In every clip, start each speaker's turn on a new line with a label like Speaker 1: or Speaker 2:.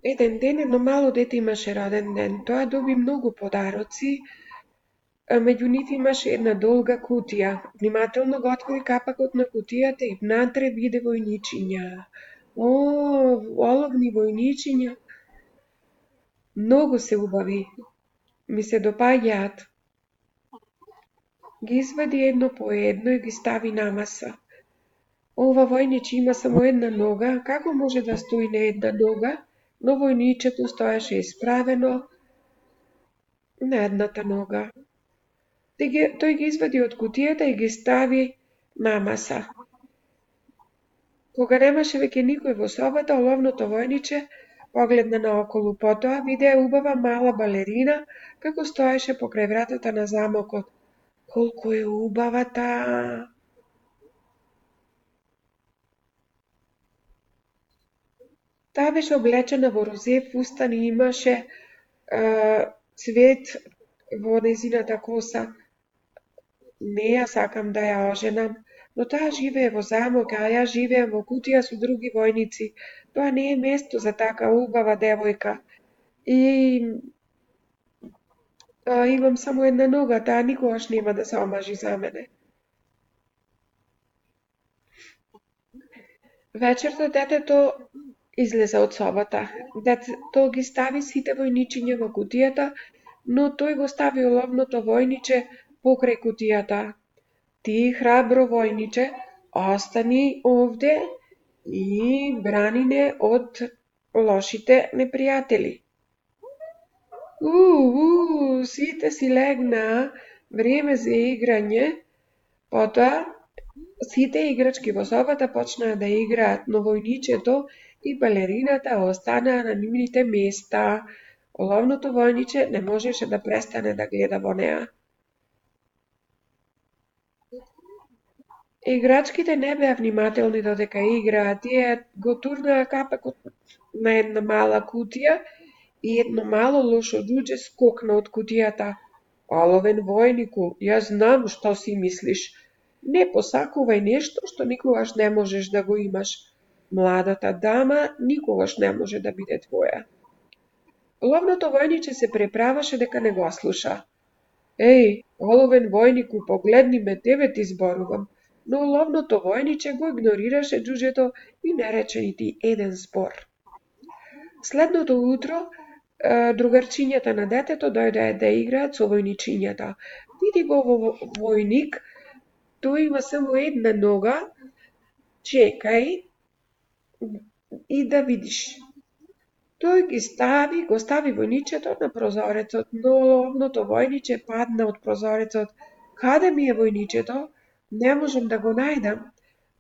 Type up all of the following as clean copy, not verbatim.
Speaker 1: Еден ден едно мало дете имаше роден ден. Тоа доби многу подароци, а меѓу нив имаше една долга кутија. Внимателно го отвори капакот на кутијата и внатре виде војничиња. О, оловни војничиња, многу се убави, ми се допаѓаат. Ги извади едно по едно и ги стави на маса. Ова војниче има само една нога, како може да стои на една нога? Но војничето стоеше исправено на едната нога. Тој ги извади од кутијата и ги стави на маса. Кога немаше веќе никој во собата, оловното војниче погледна наоколу, потоа виде убава мала балерина како стоеше покрај вратата на замокот. Колку е убава таа! Таа беше облечена во розе фустан и имаше цвет во незината коса. Не ја сакам да ја оженам, но таа живее во замок, а ја живеам во кутија со други војници. Тоа не е место за така убава девојка. И имам само една нога, таа никогаш нема да се омажи за мене. Вечерта детето излезе од собата. Детето ги стави сите војничиња во кутијата, но тој го стави оловното војниче покрај кутијата. Ти, храбро војниче, остани овде и брани не од лошите непријатели. Сите си легнаа, време за играње, потоа сите играчки во собата почнаа да играат, но војничето и балерината останаа на нивните места. Оловното војниче не можеше да престане да гледа во неа. Играчките не беа внимателни додека играа, тие го турнаа капакот на една мала кутија и едно мало лошо џуџе скокна од кутијата. Оловен војнику, јас знам што си мислиш. Не посакувај нешто што никогаш не можеш да го имаш. Младата дама никогаш не може да биде твоја. Оловното војниче се преправаше дека не го слуша. Еј, оловен војнику, погледни ме, тебе ти зборувам. Но оловното војниче го игнорираше џуџето и не рече нити еден збор. Следното утро, другарчињата на детето дојдоа да играат со војничињата. Види го војник, тој има само една нога, чекај и да видиш. Тој го стави војничето на прозорецот, но оловното војниче падна од прозорецот. Каде ми е војничето? Не можам да го најдам.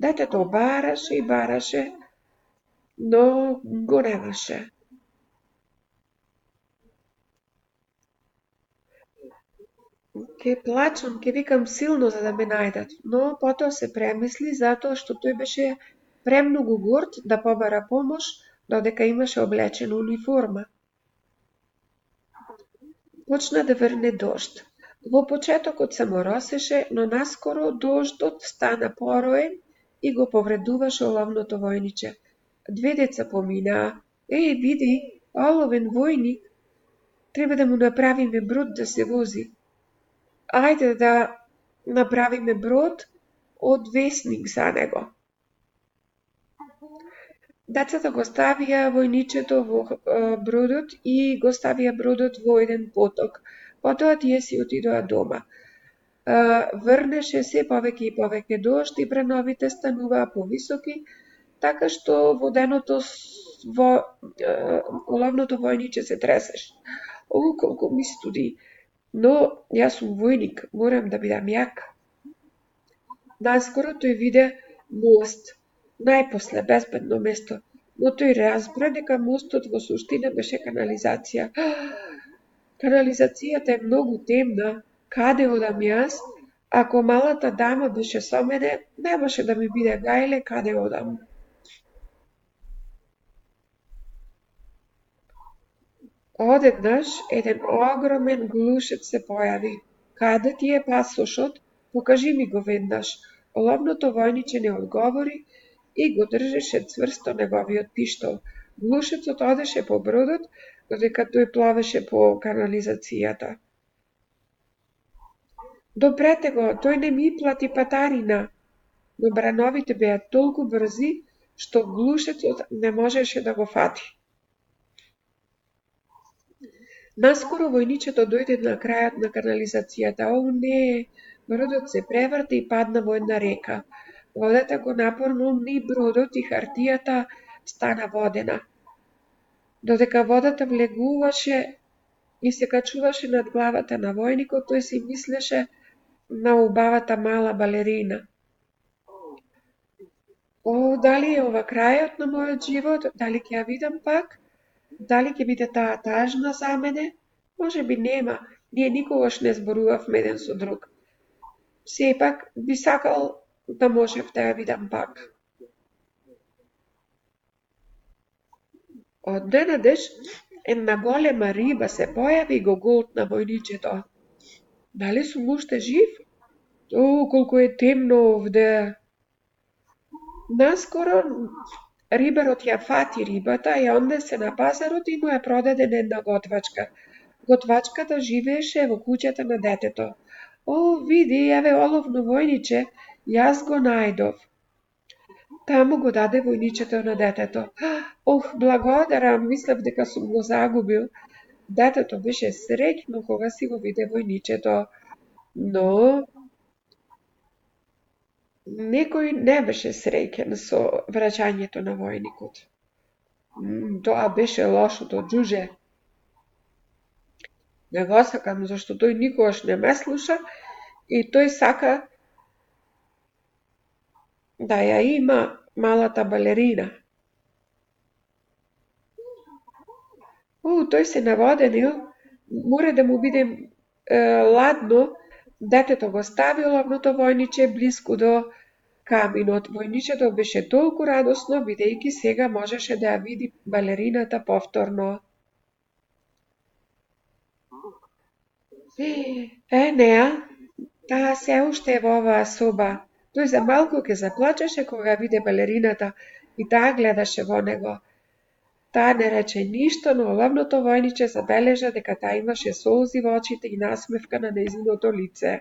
Speaker 1: Детето бараше и бараше, но го немаше. Ке плачам, ке викам силно за да ме најдат, но потоа се премисли затоа што тој беше премногу горд да побара помош, додека имаше облечена униформа. Почна да врне дожд. Во почетокот се моросеше, но наскоро дождот стана пороен и го повредуваше оловното војниче. Две деца поминаа. Види, оловен војник, треба да му направиме брод да се вози. Ајде да направиме брод од весник за него. Децата го ставија војничето во бродот и го ставија бродот во еден поток. Потоа тие си отидоа дома. Врнеше се повеќе и повеќе дожд и бреновите стануваа повисоки, така што воденото оловното војниче се тресеше. Колку ми студи! Но јас сум војник, морам да бидам јак. Наскоро тој виде мост, најпосле безбедно место, но тој разбра дека мостот во суштина беше канализација. Канализацијата е многу темна, каде одам јас? Ако малата дама беше со мене, немаше да ми биде гајле каде одам. Одеднаш еден огромен глушец се појави. Каде ти е пасошот? Покажи ми го веднаш. Оловното војниче не одговори и го држеше цврсто неговиот пиштол. Глушецот одеше по бродот, додека тој плавеше по канализацијата. Допрете го, тој не ми плати патарина, но брановите беа толку брзи, што глушецот не можеше да го фати. Наскоро војничето дојде на крајот на канализацијата. О, не! Бродот се преврте и падна во една река. Водата го напорни бродот и хартијата стана водена. Додека водата влегуваше и се качуваше над главата на војникот, тој си мислеше на убавата мала балерина. О, дали е ова крајот на мојот живот? Дали ќе ја видам пак? Дали ќе биде таа тажна за мене? Може би нема, ние никогаш не зборувавме еден со друг. Сепак би сакал да можев да ја видам пак. Одненадеж една голема риба се појави и го голтна војничето. Дали сум уште жив? О, колку е темно овде. Наскоро рибарот ја фати рибата и однесе на пазарот и му ја продаде на една готвачка. Готвачката живееше во куќата на детето. О, види, еве оловно војниче, јас го најдов. Таму го даде војничето на детето. Ох, благодарам, мислев дека сум го загубил. Детето беше среќно кога си го виде војничето, но некој не беше среќен со враќањето на војникот. Тоа беше лошото џуже. Не го сакам, зашто тој никогаш не ме слуша и тој сака да ја има малата балерина. Тој се наводенил, мора да му биде ладно, детето го стави оловното војниче блиску до каминот. Војничето беше толку радосно, бидејќи сега можеше да ја види балерината повторно. Неа, таа се уште е во оваа соба. Тој за малку ќе заплачеше кога виде балерината и таа гледаше во него. Таа не рече ништо, но оловното војниче забележа дека таа имаше солзи во очите и насмевка на нејзиното лице.